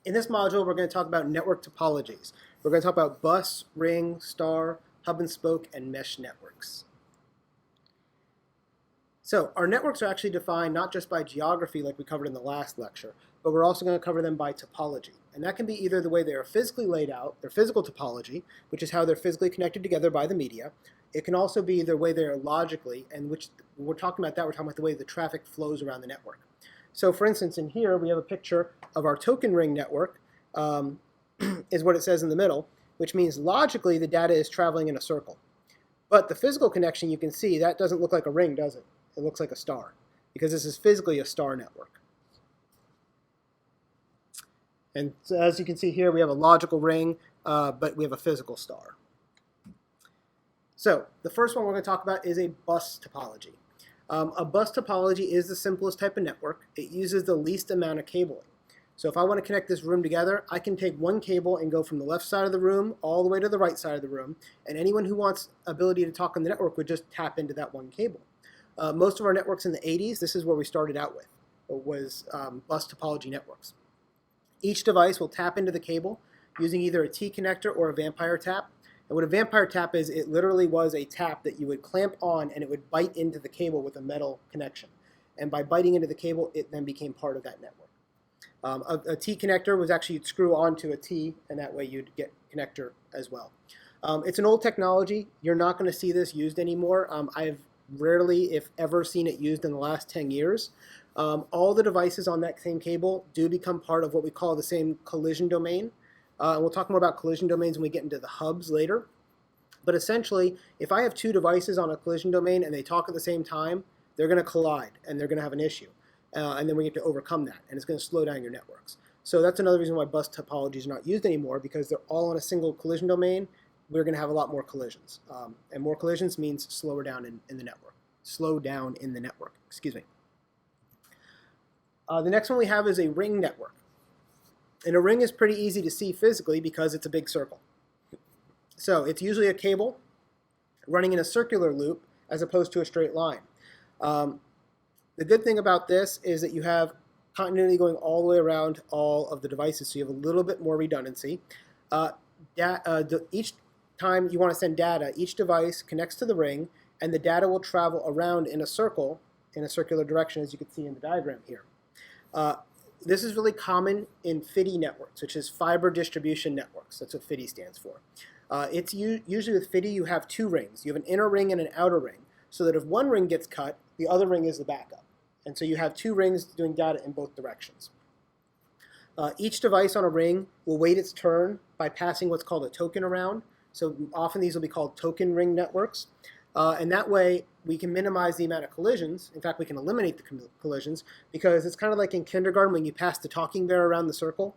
In this module, we're going to talk about network topologies. We're going to talk about bus, ring, star, hub and spoke, and mesh networks. So our networks are actually defined not just by geography like we covered in the last lecture, but we're also going to cover them by topology. And that can be either the way they are physically laid out, their physical topology, which is how they're physically connected together by the media. It can also be the way they are logically, and which when we're talking about that, we're talking about the way the traffic flows around the network. So for instance, in here, we have a picture of our token ring network, is what it says in the middle, which means logically the data is traveling in a circle. But the physical connection, you can see, that doesn't look like a ring, does it? It looks like a star, because this is physically a star network. And so as you can see here, we have a logical ring, but we have a physical star. So the first one we're going to talk about is a bus topology. A bus topology is the simplest type of network. It uses the least amount of cabling. So if I want to connect this room together, I can take one cable and go from the left side of the room all the way to the right side of the room, and anyone who wants ability to talk on the network would just tap into that one cable. Most of our networks in the 80s, this is where we started out with, was bus topology networks. Each device will tap into the cable using either a T connector or a vampire tap. And what a vampire tap is, it literally was a tap that you would clamp on and it would bite into the cable with a metal connection. And by biting into the cable, it then became part of that network. A T connector was actually you'd screw onto a T, and that way you'd get connector as well. It's an old technology. You're not going to see this used anymore. I've rarely, if ever, seen it used in the last 10 years. All the devices on that same cable do become part of what we call the same collision domain. And we'll talk more about collision domains when we get into the hubs later. But essentially, if I have two devices on a collision domain and they talk at the same time, they're going to collide and they're going to have an issue. And then we get to overcome that, and it's going to slow down your networks. So that's another reason why bus topologies are not used anymore, because they're all on a single collision domain. We're going to have a lot more collisions. And more collisions means slower down in the network. Slow down in the network, excuse me. The next one we have is a ring network. And a ring is pretty easy to see physically because it's a big circle. So it's usually a cable running in a circular loop as opposed to a straight line. The good thing about this is that you have continuity going all the way around all of the devices, so you have a little bit more redundancy. Each time you want to send data, each device connects to the ring, and the data will travel around in a circle, in a circular direction, as you can see in the diagram here. This is really common in FDDI networks, which is fiber distribution networks. That's what FDDI stands for. Usually with FDDI, you have two rings. You have an inner ring and an outer ring, so that if one ring gets cut, the other ring is the backup. And so you have two rings doing data in both directions. Each device on a ring will wait its turn by passing what's called a token around. So often these will be called token ring networks. And that way we can minimize the amount of collisions. In fact, we can eliminate the collisions, because it's kind of like in kindergarten when you pass the talking bear around the circle.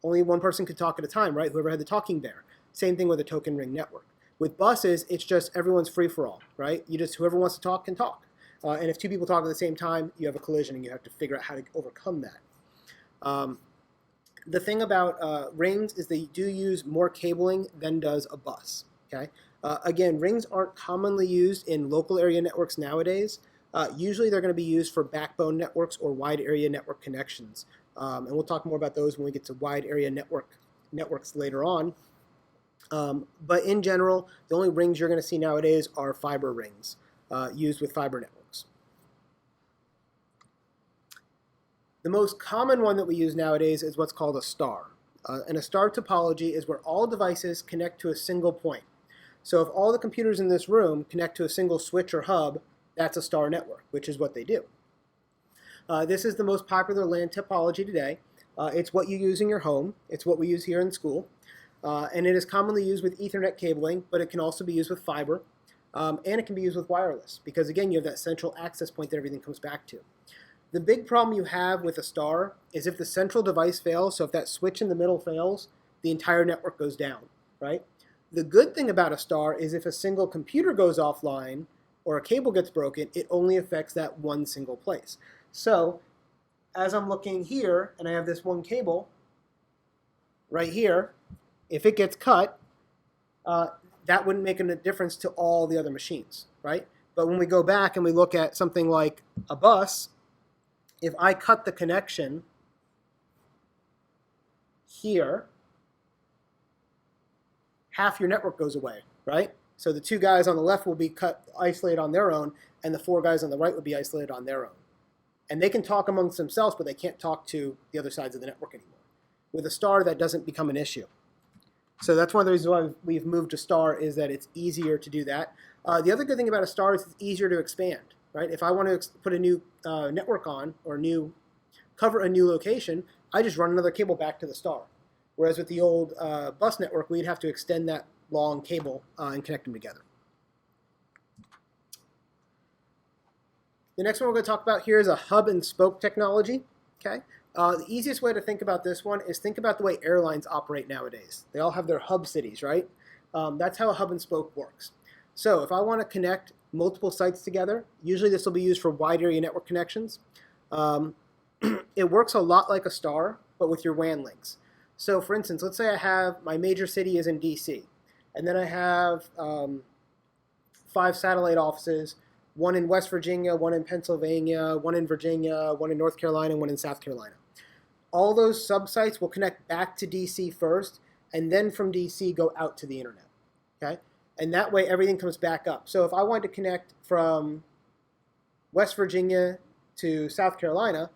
Only one person could talk at a time, right? Whoever had the talking bear. Same thing with a token ring network. With buses, it's just everyone's free for all, right? Whoever wants to talk can talk. And if two people talk at the same time, you have a collision, and you have to figure out how to overcome that. The thing about rings is they do use more cabling than does a bus. Okay. Again, rings aren't commonly used in local area networks nowadays. Usually they're going to be used for backbone networks or wide area network connections. And we'll talk more about those when we get to wide area networks later on. But in general, the only rings you're going to see nowadays are fiber rings used with fiber networks. The most common one that we use nowadays is what's called a star. And a star topology is where all devices connect to a single point. So if all the computers in this room connect to a single switch or hub, that's a star network, which is what they do. This is the most popular LAN topology today. It's what you use in your home. It's what we use here in school. And it is commonly used with Ethernet cabling, but it can also be used with fiber. And it can be used with wireless, because again, you have that central access point that everything comes back to. The big problem you have with a star is if the central device fails, so if that switch in the middle fails, the entire network goes down, right? The good thing about a star is if a single computer goes offline or a cable gets broken, it only affects that one single place. So as I'm looking here, and I have this one cable right here, if it gets cut, that wouldn't make a difference to all the other machines, right? But when we go back and we look at something like a bus, if I cut the connection here, half your network goes away, right? So the 2 guys on the left will be isolated on their own, and the 4 guys on the right will be isolated on their own. And they can talk amongst themselves, but they can't talk to the other sides of the network anymore. With a star, that doesn't become an issue. So that's one of the reasons why we've moved to star, is that it's easier to do that. The other good thing about a star is it's easier to expand, right? If I want to put a new network on, or cover a new location, I just run another cable back to the star. Whereas with the old bus network, we'd have to extend that long cable and connect them together. The next one we're going to talk about here is a hub and spoke technology. Okay, the easiest way to think about this one is think about the way airlines operate nowadays. They all have their hub cities, right? That's how a hub and spoke works. So if I want to connect multiple sites together, usually this will be used for wide area network connections. It works a lot like a star, but with your WAN links. So for instance, let's say I have my major city is in DC, and then I have 5 satellite offices, one in West Virginia, one in Pennsylvania, one in Virginia, one in North Carolina, and one in South Carolina. All those subsites will connect back to DC first, and then from DC go out to the internet. Okay, and that way everything comes back up. So if I wanted to connect from West Virginia to South Carolina,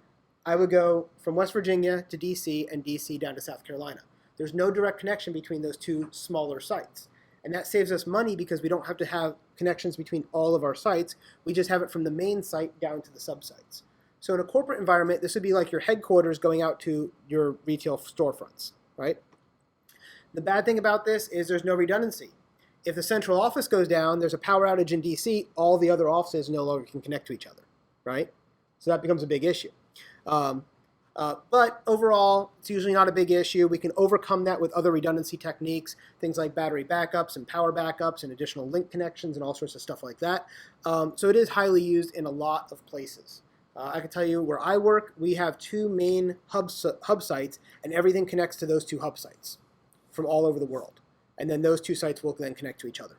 I would go from West Virginia to DC and DC down to South Carolina. There's no direct connection between those 2 smaller sites. And that saves us money because we don't have to have connections between all of our sites. We just have it from the main site down to the subsites. So in a corporate environment, this would be like your headquarters going out to your retail storefronts, right? The bad thing about this is there's no redundancy. If the central office goes down, there's a power outage in DC, all the other offices no longer can connect to each other, right? So that becomes a big issue. But overall, it's usually not a big issue. We can overcome that with other redundancy techniques, things like battery backups and power backups and additional link connections and all sorts of stuff like that. So it is highly used in a lot of places. I can tell you where I work, we have 2 main hub sites, and everything connects to those 2 hub sites from all over the world. And then those 2 sites will then connect to each other.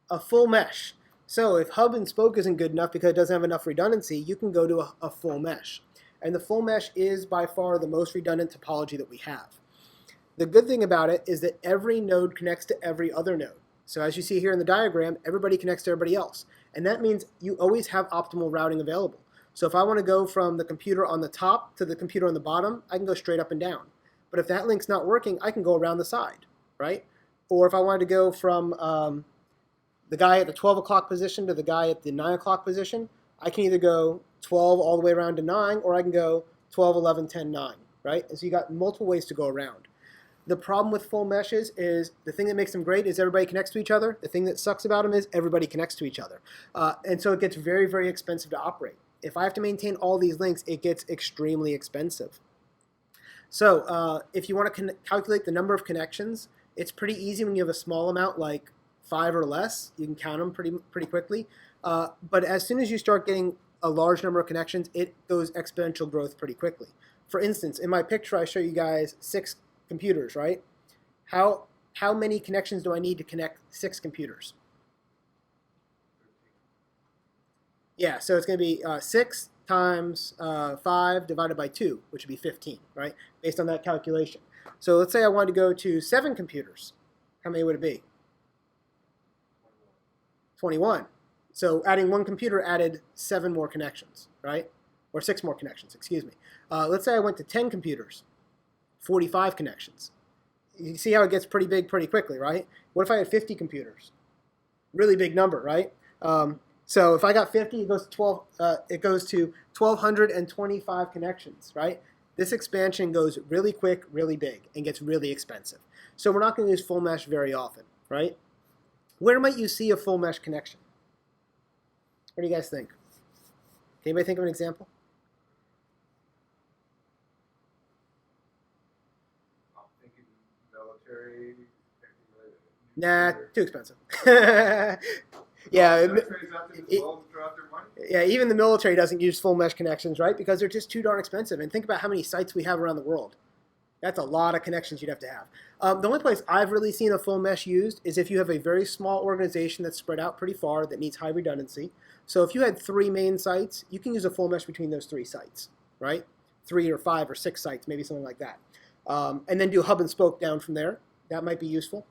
A full mesh. So if hub and spoke isn't good enough because it doesn't have enough redundancy, you can go to a full mesh. And the full mesh is by far the most redundant topology that we have. The good thing about it is that every node connects to every other node. So as you see here in the diagram, everybody connects to everybody else. And that means you always have optimal routing available. So if I want to go from the computer on the top to the computer on the bottom, I can go straight up and down. But if that link's not working, I can go around the side, right? Or if I wanted to go from the guy at the 12 o'clock position to the guy at the 9 o'clock position, I can either go 12 all the way around to 9, or I can go 12, 11, 10, 9, right? And so you got multiple ways to go around. The problem with full meshes is the thing that makes them great is everybody connects to each other. The thing that sucks about them is everybody connects to each other. And so it gets very, very expensive to operate. If I have to maintain all these links, it gets extremely expensive. So if you want to calculate the number of connections, it's pretty easy when you have a small amount like 5 or less. You can count them pretty quickly. But as soon as you start getting a large number of connections, it goes exponential growth pretty quickly. For instance, in my picture, I show you guys 6 computers, right? How many connections do I need to connect 6 computers? Yeah, so it's going to be 6 times 5 divided by 2, which would be 15, right? Based on that calculation. So let's say I wanted to go to 7 computers. How many would it be? 21. So adding 1 computer added 7 more connections, right? Or 6 more connections, excuse me. Let's say I went to 10 computers, 45 connections. You see how it gets pretty big pretty quickly, right? What if I had 50 computers? Really big number, right? So if I got 50, it goes to 1,225 connections, right? This expansion goes really quick, really big, and gets really expensive. So we're not going to use full mesh very often, right? Where might you see a full mesh connection? What do you guys think? Can anybody think of an example? I'm thinking military. Nah, too expensive. Yeah, yeah, even the military doesn't use full mesh connections, right? Because they're just too darn expensive. And think about how many sites we have around the world. That's a lot of connections you'd have to have. The only place I've really seen a full mesh used is if you have a very small organization that's spread out pretty far that needs high redundancy. So if you had 3 main sites, you can use a full mesh between those 3 sites, right? 3 or 5 or 6 sites, maybe something like that. And then do hub and spoke down from there. That might be useful.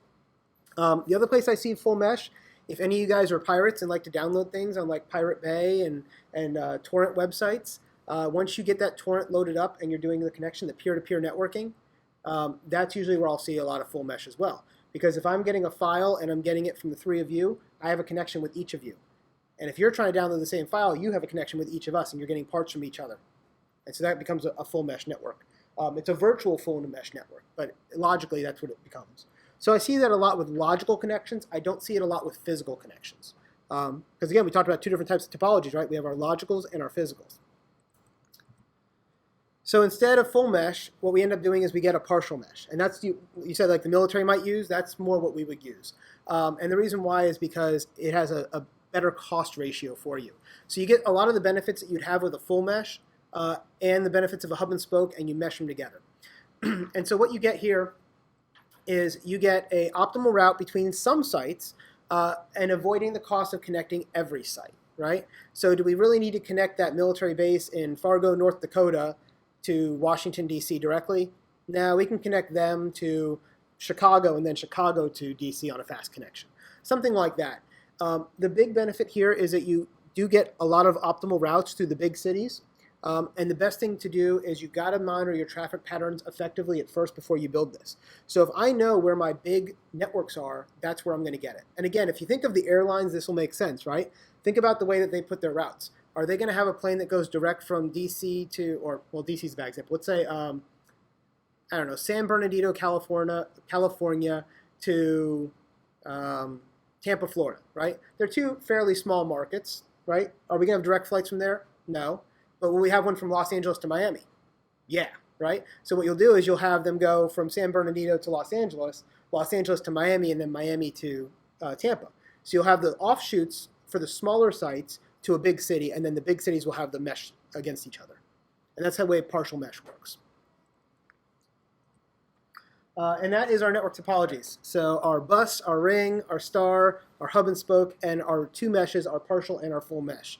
The other place I see full mesh, if any of you guys are pirates and like to download things on like Pirate Bay and torrent websites, once you get that torrent loaded up and you're doing the connection, the peer-to-peer networking, that's usually where I'll see a lot of full mesh as well. Because if I'm getting a file and I'm getting it from the 3 of you, I have a connection with each of you. And if you're trying to download the same file, you have a connection with each of us, and you're getting parts from each other. And so that becomes a full mesh network. It's a virtual full mesh network, but logically that's what it becomes. So I see that a lot with logical connections. I don't see it a lot with physical connections. Because again, we talked about 2 different types of topologies, right? We have our logicals and our physicals. So instead of full mesh, what we end up doing is we get a partial mesh. And that's, you said like the military might use, that's more what we would use. And the reason why is because it has a better cost ratio for you. So you get a lot of the benefits that you'd have with a full mesh and the benefits of a hub and spoke, and you mesh them together. And so what you get here is you get an optimal route between some sites and avoiding the cost of connecting every site, right? So do we really need to connect that military base in Fargo, North Dakota to Washington, D.C. directly? No, we can connect them to Chicago and then Chicago to D.C. on a fast connection. Something like that. The big benefit here is that you do get a lot of optimal routes through the big cities. And the best thing to do is you've got to monitor your traffic patterns effectively at first before you build this. So if I know where my big networks are, that's where I'm going to get it. And again, if you think of the airlines, this will make sense, right? Think about the way that they put their routes. Are they going to have a plane that goes direct from DC to, or well, DC is a bad example. Let's say, I don't know, San Bernardino, California to Tampa, Florida, right? They're 2 fairly small markets, right? Are we going to have direct flights from there? No. But will we have one from Los Angeles to Miami? Yeah, right? So what you'll do is you'll have them go from San Bernardino to Los Angeles to Miami, and then Miami to Tampa. So you'll have the offshoots for the smaller sites to a big city, and then the big cities will have the mesh against each other. And that's how the way partial mesh works. And that is our network topologies. So our bus, our ring, our star, our hub and spoke, and our 2 meshes, our partial and our full mesh.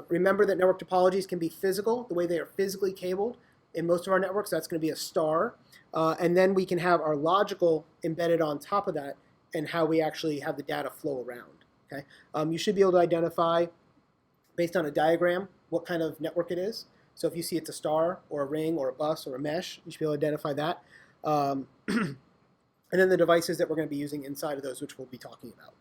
Remember that network topologies can be physical, the way they are physically cabled. In most of our networks, that's going to be a star. And then we can have our logical embedded on top of that and how we actually have the data flow around. Okay? You should be able to identify, based on a diagram, what kind of network it is. So if you see it's a star or a ring or a bus or a mesh, you should be able to identify that. And then the devices that we're going to be using inside of those, which we'll be talking about.